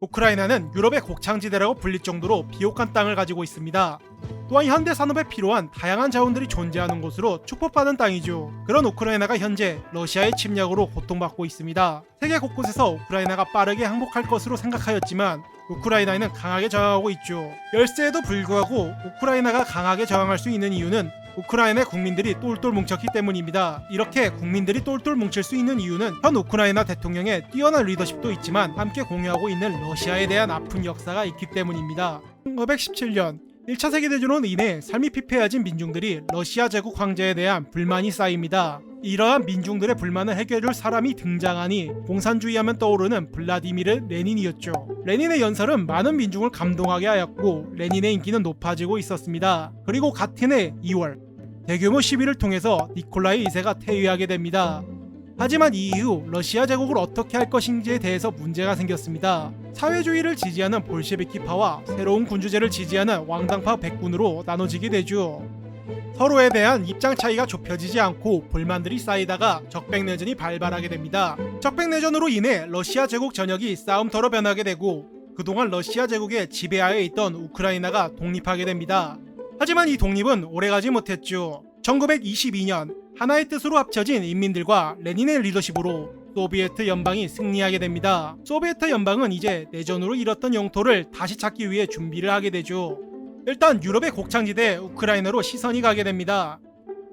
우크라이나는 유럽의 곡창지대라고 불릴 정도로 비옥한 땅을 가지고 있습니다. 또한 현대 산업에 필요한 다양한 자원들이 존재하는 곳으로 축복받은 땅이죠. 그런 우크라이나가 현재 러시아의 침략으로 고통받고 있습니다. 세계 곳곳에서 우크라이나가 빠르게 항복할 것으로 생각하였지만 우크라이나는 강하게 저항하고 있죠. 열세에도 불구하고 우크라이나가 강하게 저항할 수 있는 이유는 우크라이나의 국민들이 똘똘 뭉쳤기 때문입니다. 이렇게 국민들이 똘똘 뭉칠 수 있는 이유는 현 우크라이나 대통령의 뛰어난 리더십도 있지만 함께 공유하고 있는 러시아에 대한 아픈 역사가 있기 때문입니다. 1917년 1차 세계대전으로 인해 삶이 피폐해진 민중들이 러시아 제국 황제에 대한 불만이 쌓입니다. 이러한 민중들의 불만을 해결해줄 사람이 등장하니 공산주의하면 떠오르는 블라디미르 레닌이었죠. 레닌의 연설은 많은 민중을 감동하게 하였고 레닌의 인기는 높아지고 있었습니다. 그리고 같은 해 2월 대규모 시위를 통해서 니콜라이 2세가 퇴위하게 됩니다. 하지만 이 이후 러시아 제국을 어떻게 할 것인지에 대해서 문제가 생겼습니다. 사회주의를 지지하는 볼셰비키파와 새로운 군주제를 지지하는 왕당파 백군으로 나눠지게 되죠. 서로에 대한 입장 차이가 좁혀지지 않고 불만들이 쌓이다가 적백내전이 발발하게 됩니다. 적백내전으로 인해 러시아 제국 전역이 싸움터로 변하게 되고 그동안 러시아 제국의 지배하에 있던 우크라이나가 독립하게 됩니다. 하지만 이 독립은 오래가지 못했죠. 1922년 하나의 뜻으로 합쳐진 인민들과 레닌의 리더십으로 소비에트 연방이 승리하게 됩니다. 소비에트 연방은 이제 내전으로 잃었던 영토를 다시 찾기 위해 준비를 하게 되죠. 일단 유럽의 곡창지대 우크라이나로 시선이 가게 됩니다.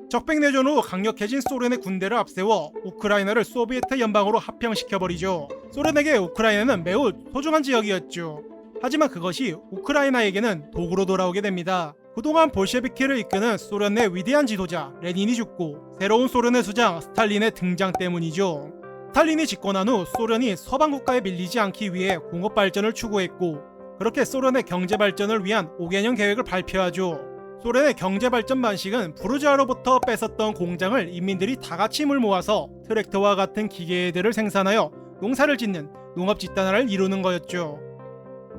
적백내전 후 강력해진 소련의 군대를 앞세워 우크라이나를 소비에트 연방으로 합병시켜버리죠. 소련에게 우크라이나는 매우 소중한 지역이었죠. 하지만 그것이 우크라이나에게는 도구로 돌아오게 됩니다. 그동안 볼셰비키를 이끄는 소련 내 위대한 지도자 레닌이 죽고 새로운 소련의 수장 스탈린의 등장 때문이죠. 스탈린이 집권한 후 소련이 서방 국가에 밀리지 않기 위해 공업 발전을 추구했고 그렇게 소련의 경제 발전을 위한 5개년 계획을 발표하죠. 소련의 경제 발전 방식은 부르주아로부터 뺏었던 공장을 인민들이 다 같이 힘을 모아서 트랙터와 같은 기계들을 생산하여 농사를 짓는 농업 집단화를 이루는 거였죠.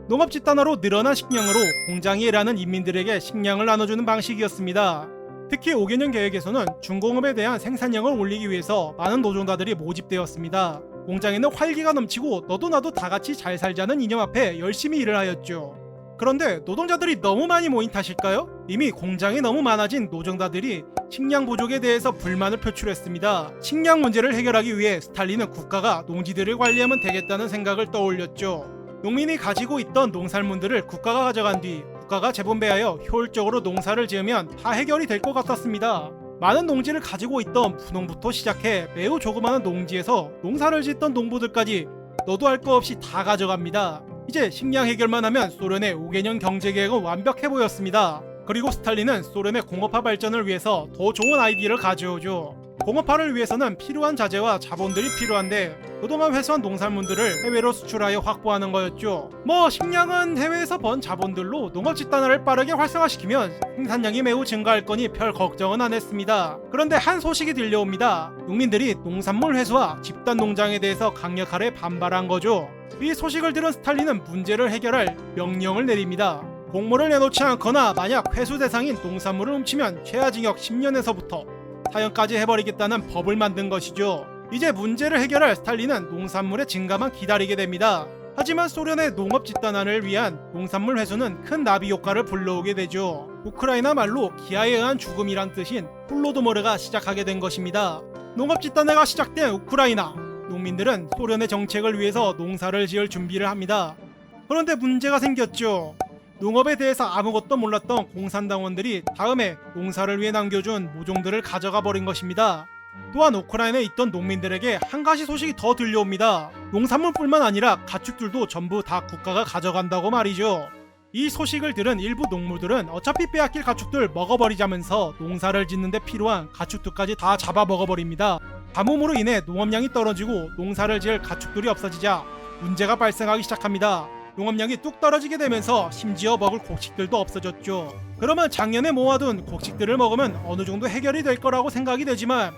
농업 집단화로 늘어난 식량으로 공장에 일하는 인민들에게 식량을 나눠주는 방식이었습니다. 특히 5개년 계획에서는 중공업에 대한 생산량을 올리기 위해서 많은 노동자들이 모집되었습니다. 공장에는 활기가 넘치고 너도 나도 다 같이 잘 살자는 이념 앞에 열심히 일을 하였죠. 그런데 노동자들이 너무 많이 모인 탓일까요? 이미 공장이 너무 많아진 노동자들이 식량 부족에 대해서 불만을 표출했습니다. 식량 문제를 해결하기 위해 스탈린은 국가가 농지들을 관리하면 되겠다는 생각을 떠올렸죠. 농민이 가지고 있던 농산물들을 국가가 가져간 뒤 국가가 재분배하여 효율적으로 농사를 지으면 다 해결이 될 것 같았습니다. 많은 농지를 가지고 있던 분농부터 시작해 매우 조그마한 농지에서 농사를 짓던 농부들까지 너도 할 거 없이 다 가져갑니다. 이제 식량 해결만 하면 소련의 5개년 경제계획은 완벽해 보였습니다. 그리고 스탈린은 소련의 공업화 발전을 위해서 더 좋은 아이디어를 가져오죠. 공업화를 위해서는 필요한 자재와 자본들이 필요한데 그동안 회수한 농산물들을 해외로 수출하여 확보하는 거였죠. 식량은 해외에서 번 자본들로 농업 집단화를 빠르게 활성화시키면 생산량이 매우 증가할 거니 별 걱정은 안 했습니다. 그런데 한 소식이 들려옵니다. 농민들이 농산물 회수와 집단 농장에 대해서 강력하게 반발한 거죠. 이 소식을 들은 스탈린은 문제를 해결할 명령을 내립니다. 공모를 내놓지 않거나 만약 회수 대상인 농산물을 훔치면 최하징역 10년에서부터 사형까지 해버리겠다는 법을 만든 것이죠. 이제 문제를 해결할 스탈린은 농산물의 증가만 기다리게 됩니다. 하지만 소련의 농업 집단화를 위한 농산물 회수는 큰 나비 효과를 불러오게 되죠. 우크라이나 말로 기아에 의한 죽음이란 뜻인 홀로도모르가 시작하게 된 것입니다. 농업 집단화가 시작된 우크라이나 농민들은 소련의 정책을 위해서 농사를 지을 준비를 합니다. 그런데 문제가 생겼죠. 농업에 대해서 아무것도 몰랐던 공산당원들이 다음에 농사를 위해 남겨준 모종들을 가져가 버린 것입니다. 또한 우크라이나에 있던 농민들에게 한 가지 소식이 더 들려옵니다. 농산물뿐만 아니라 가축들도 전부 다 국가가 가져간다고 말이죠. 이 소식을 들은 일부 농부들은 어차피 빼앗길 가축들 먹어버리자면서 농사를 짓는데 필요한 가축들까지 다 잡아 먹어버립니다. 가뭄으로 인해 농업량이 떨어지고 농사를 지을 가축들이 없어지자 문제가 발생하기 시작합니다. 농업량이 뚝 떨어지게 되면서 심지어 먹을 곡식들도 없어졌죠. 그러면 작년에 모아둔 곡식들을 먹으면 어느 정도 해결이 될 거라고 생각이 되지만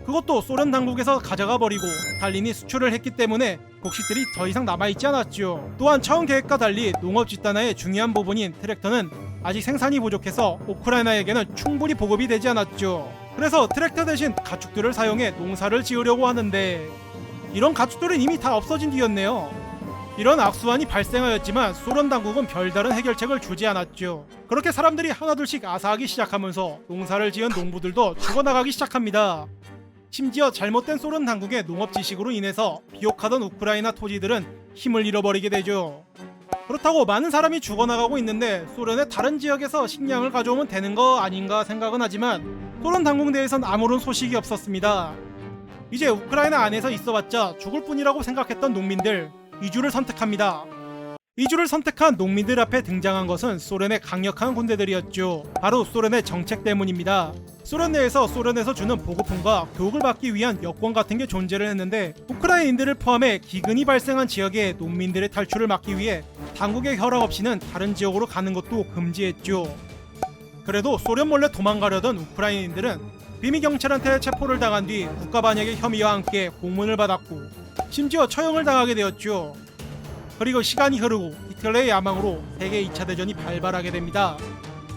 그것도 소련 당국에서 가져가 버리고 스탈린이 수출을 했기 때문에 곡식들이 더 이상 남아있지 않았죠. 또한 처음 계획과 달리 농업 집단화의 중요한 부분인 트랙터는 아직 생산이 부족해서 우크라이나에게는 충분히 보급이 되지 않았죠. 그래서 트랙터 대신 가축들을 사용해 농사를 지으려고 하는데 이런 가축들은 이미 다 없어진 뒤였네요. 이런 악순환이 발생하였지만 소련 당국은 별다른 해결책을 주지 않았죠. 그렇게 사람들이 하나둘씩 아사하기 시작하면서 농사를 지은 농부들도 죽어나가기 시작합니다. 심지어 잘못된 소련 당국의 농업 지식으로 인해서 비옥하던 우크라이나 토지들은 힘을 잃어버리게 되죠. 그렇다고 많은 사람이 죽어나가고 있는데 소련의 다른 지역에서 식량을 가져오면 되는 거 아닌가 생각은 하지만 소련 당국 내에선 아무런 소식이 없었습니다. 이제 우크라이나 안에서 있어봤자 죽을 뿐이라고 생각했던 농민들, 이주를 선택합니다. 이주를 선택한 농민들 앞에 등장한 것은 소련의 강력한 군대들이었죠. 바로 소련의 정책 때문입니다. 소련 내에서 소련에서 주는 보급품과 교육을 받기 위한 여권 같은 게 존재를 했는데 우크라이나인들을 포함해 기근이 발생한 지역의 농민들의 탈출을 막기 위해 당국의 허락 없이는 다른 지역으로 가는 것도 금지했죠. 그래도 소련 몰래 도망가려던 우크라이나인들은 비밀 경찰한테 체포를 당한 뒤 국가 반역의 혐의와 함께 공문을 받았고 심지어 처형을 당하게 되었죠. 그리고 시간이 흐르고 히틀러의 야망으로 세계 2차 대전이 발발하게 됩니다.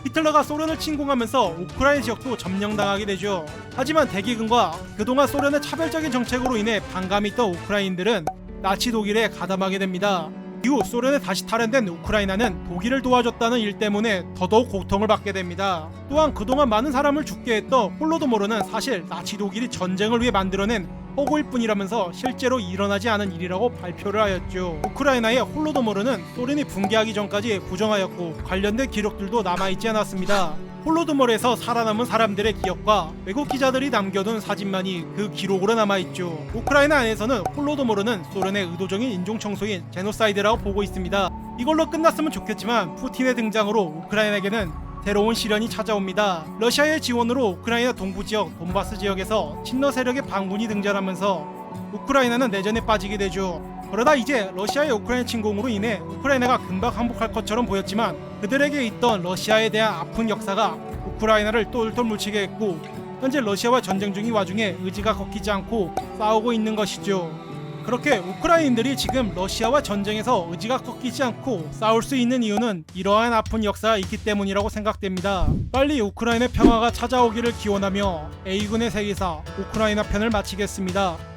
히틀러가 소련을 침공하면서 우크라이나 지역도 점령당하게 되죠. 하지만 대기근과 그동안 소련의 차별적인 정책으로 인해 반감이 있던 우크라이나인들은 나치 독일에 가담하게 됩니다. 이후 소련에 다시 탈환된 우크라이나는 독일을 도와줬다는 일 때문에 더더욱 고통을 받게 됩니다. 또한 그동안 많은 사람을 죽게 했던 홀로도모르는 사실 나치 독일이 전쟁을 위해 만들어낸 허구일 뿐이라면서 실제로 일어나지 않은 일이라고 발표를 하였죠. 우크라이나의 홀로도모르는 소련이 붕괴하기 전까지 부정하였고 관련된 기록들도 남아있지 않았습니다. 홀로도모르에서 살아남은 사람들의 기억과 외국 기자들이 남겨둔 사진만이 그 기록으로 남아있죠. 우크라이나 안에서는 홀로도모르는 소련의 의도적인 인종청소인 제노사이드라고 보고 있습니다. 이걸로 끝났으면 좋겠지만 푸틴의 등장으로 우크라이나에게는 새로운 시련이 찾아옵니다. 러시아의 지원으로 우크라이나 동부 지역 돈바스 지역에서 친러 세력의 반군이 등장하면서 우크라이나는 내전에 빠지게 되죠. 그러다 이제 러시아의 우크라이나 침공으로 인해 우크라이나가 금방 항복할 것처럼 보였지만 그들에게 있던 러시아에 대한 아픈 역사가 우크라이나를 똘똘 뭉치게 했고 현재 러시아와 전쟁 중인 와중에 의지가 꺾이지 않고 싸우고 있는 것이죠. 그렇게 우크라이나인들이 지금 러시아와 전쟁에서 의지가 꺾이지 않고 싸울 수 있는 이유는 이러한 아픈 역사가 있기 때문이라고 생각됩니다. 빨리 우크라이나 평화가 찾아오기를 기원하며 A군의 세계사 우크라이나 편을 마치겠습니다.